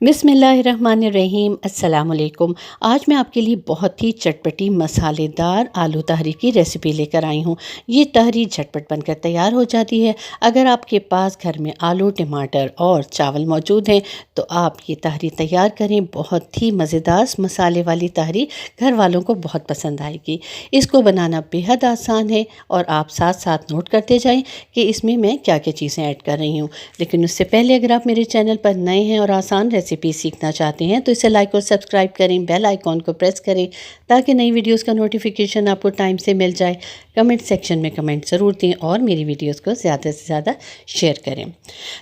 बिस्मिल्लाहिर्रहमानिर्रहीम। अस्सलाम वालेकुम। आज मैं आपके लिए बहुत ही चटपटी मसालेदार आलू तहरी की रेसिपी लेकर आई हूँ। ये तहरी झटपट बनकर तैयार हो जाती है। अगर आपके पास घर में आलू, टमाटर और चावल मौजूद हैं तो आप ये तहरी तैयार करें। बहुत ही मज़ेदार मसाले वाली तहरी घर वालों को बहुत पसंद आएगी। इसको बनाना बेहद आसान है और आप साथ साथ नोट करते जाएँ कि इसमें मैं क्या क्या चीज़ें ऐड कर रही हूँ। लेकिन उससे पहले अगर आप मेरे चैनल पर नए हैं और आसान रेसिपी सीखना चाहते हैं तो इसे लाइक और सब्सक्राइब करें, बेल आइकॉन को प्रेस करें ताकि नई वीडियोस का नोटिफिकेशन आपको टाइम से मिल जाए। कमेंट सेक्शन में कमेंट ज़रूर दें और मेरी वीडियोस को ज़्यादा से ज़्यादा शेयर करें।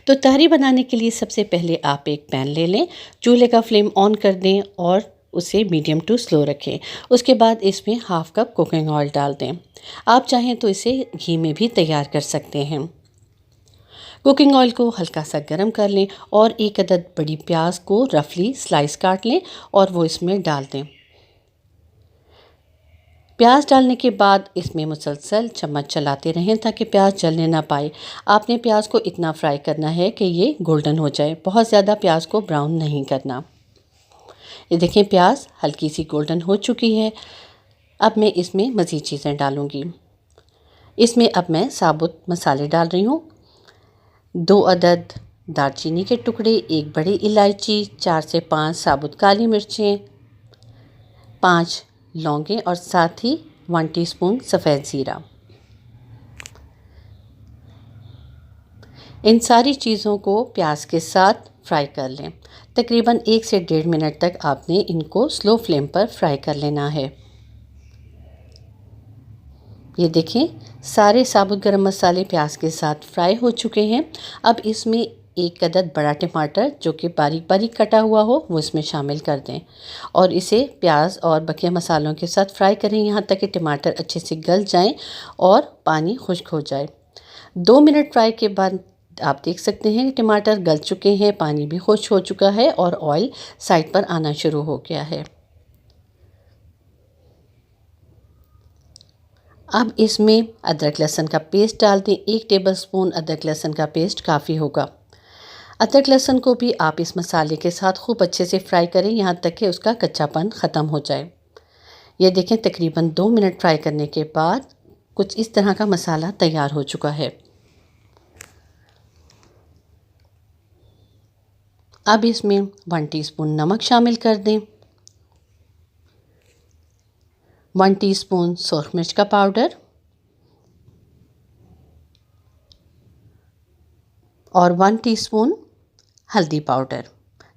तो तहरी बनाने के लिए सबसे पहले आप एक पैन ले लें, चूल्हे का फ्लेम ऑन कर दें और उसे मीडियम टू स्लो रखें। उसके बाद इसमें हाफ़ कप कुकिंग ऑयल डाल दें। आप चाहें तो इसे घी में भी तैयार कर सकते हैं। कुकिंग ऑयल को हल्का सा गर्म कर लें और एक अदद बड़ी प्याज को रफली स्लाइस काट लें और वो इसमें डाल दें। प्याज डालने के बाद इसमें मुसलसल चम्मच चलाते रहें ताकि प्याज जलने ना पाए। आपने प्याज को इतना फ्राई करना है कि ये गोल्डन हो जाए, बहुत ज़्यादा प्याज को ब्राउन नहीं करना। ये देखें, प्याज हल्की सी गोल्डन हो चुकी है। अब मैं इसमें मज़ीद चीज़ें डालूँगी। इसमें अब मैं साबुत मसाले डाल रही हूँ। 2 अदद दालचीनी के टुकड़े, 1 बड़ी इलायची, 4 से 5 साबुत काली मिर्चें, 5 लौंगे और साथ ही 1 टीस्पून सफ़ेद ज़ीरा। इन सारी चीज़ों को प्याज के साथ फ्राई कर लें। तकरीबन 1 से 1.5 मिनट तक आपने इनको स्लो फ्लेम पर फ्राई कर लेना है। ये देखें, सारे साबुत गरम मसाले प्याज के साथ फ्राई हो चुके हैं। अब इसमें 1 अदद बड़ा टमाटर जो कि बारीक बारीक कटा हुआ हो वो इसमें शामिल कर दें और इसे प्याज और बकिया मसालों के साथ फ्राई करें यहाँ तक कि टमाटर अच्छे से गल जाएं और पानी खुश्क हो जाए। 2 मिनट फ्राई के बाद आप देख सकते हैं कि टमाटर गल चुके हैं, पानी भी खुश्क हो चुका है और ऑयल साइड पर आना शुरू हो गया है। अब इसमें अदरक लहसुन का पेस्ट डाल दें। 1 टेबलस्पून अदरक लहसुन का पेस्ट काफ़ी होगा। अदरक लहसुन को भी आप इस मसाले के साथ खूब अच्छे से फ्राई करें यहाँ तक कि उसका कच्चापन ख़त्म हो जाए। ये देखें, तकरीबन 2 मिनट फ्राई करने के बाद कुछ इस तरह का मसाला तैयार हो चुका है। अब इसमें 1 टीस्पून नमक शामिल कर दें, 1 टीस्पून सुर्ख मिर्च का पाउडर और 1 टीस्पून हल्दी पाउडर।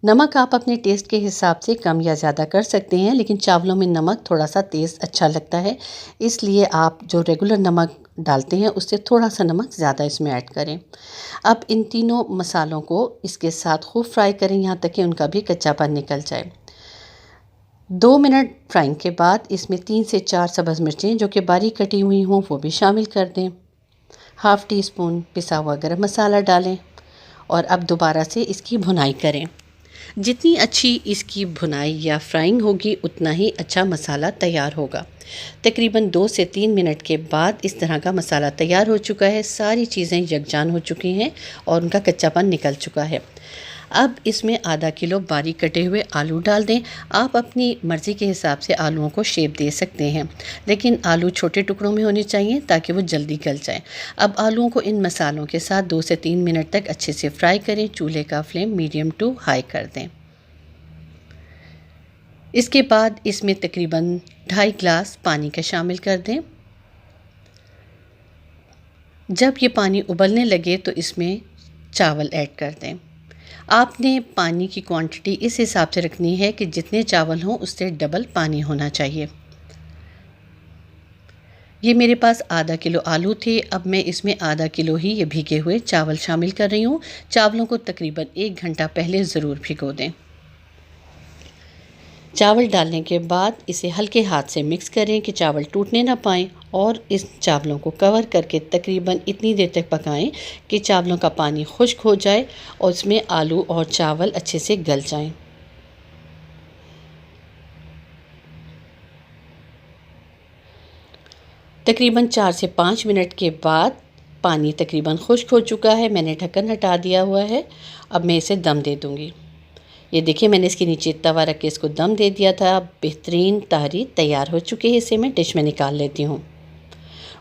नमक आप अपने टेस्ट के हिसाब से कम या ज़्यादा कर सकते हैं, लेकिन चावलों में नमक थोड़ा सा तेज़ अच्छा लगता है, इसलिए आप जो रेगुलर नमक डालते हैं उससे थोड़ा सा नमक ज़्यादा इसमें ऐड करें। अब इन तीनों मसालों को इसके साथ खूब फ्राई करें यहाँ तक कि उनका भी कच्चापन निकल जाए। 2 मिनट फ्राइंग के बाद इसमें 3 से 4 सब्ज़ मिर्चें जो कि बारीक कटी हुई हों वो भी शामिल कर दें। हाफ़ टी स्पून पिसा हुआ गरम मसाला डालें और अब दोबारा से इसकी भुनाई करें। जितनी अच्छी इसकी भुनाई या फ्राइंग होगी उतना ही अच्छा मसाला तैयार होगा। तकरीबन 2 से 3 मिनट के बाद इस तरह का मसाला तैयार हो चुका है। सारी चीज़ें यकजान हो चुकी हैं और उनका कच्चापन निकल चुका है। अब इसमें आधा किलो बारीक कटे हुए आलू डाल दें। आप अपनी मर्ज़ी के हिसाब से आलूओं को शेप दे सकते हैं, लेकिन आलू छोटे टुकड़ों में होने चाहिए ताकि वो जल्दी गल जाए। अब आलूओं को इन मसालों के साथ 2 से 3 मिनट तक अच्छे से फ्राई करें। चूल्हे का फ्लेम मीडियम टू हाई कर दें। इसके बाद इसमें तकरीबन 2.5 गिलास पानी का शामिल कर दें। जब ये पानी उबलने लगे तो इसमें चावल ऐड कर दें। आपने पानी की क्वांटिटी इस हिसाब से रखनी है कि जितने चावल हों उससे डबल पानी होना चाहिए। ये मेरे पास आधा किलो आलू थे। अब मैं इसमें आधा किलो ही ये भीगे हुए चावल शामिल कर रही हूँ। चावलों को तकरीबन 1 घंटा पहले ज़रूर भिगो दें। चावल डालने के बाद इसे हल्के हाथ से मिक्स करें कि चावल टूटने ना पाएँ और इस चावलों को कवर करके तकरीबन इतनी देर तक पकाएं कि चावलों का पानी खुश्क हो जाए और इसमें आलू और चावल अच्छे से गल जाएं। तकरीबन 4 से 5 मिनट के बाद पानी तकरीबन खुश्क हो चुका है। मैंने ढक्कन हटा दिया हुआ है। अब मैं इसे दम दे दूँगी। ये देखिए मैंने इसके नीचे तवा रख के इसको दम दे दिया था। बेहतरीन तहरी तैयार हो चुकी है। इसे मैं डिश में निकाल लेती हूँ।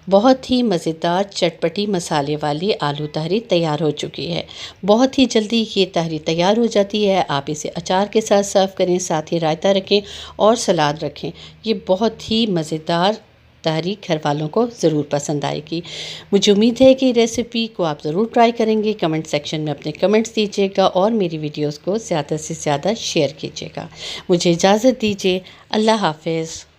बहुत ही मज़ेदार चटपटी मसाले वाली आलू तहरी तैयार हो चुकी है। बहुत ही जल्दी ये तहरी तैयार हो जाती है। आप इसे अचार के साथ सर्व करें, साथ ही रायता रखें और सलाद रखें। ये बहुत ही मज़ेदार तहरी घर वालों को ज़रूर पसंद आएगी। मुझे उम्मीद है कि रेसिपी को आप ज़रूर ट्राई करेंगे। कमेंट सेक्शन में अपने कमेंट्स दीजिएगा और मेरी वीडियोस को ज़्यादा से ज़्यादा शेयर कीजिएगा। मुझे इजाज़त दीजिए। अल्लाह हाफ़िज़।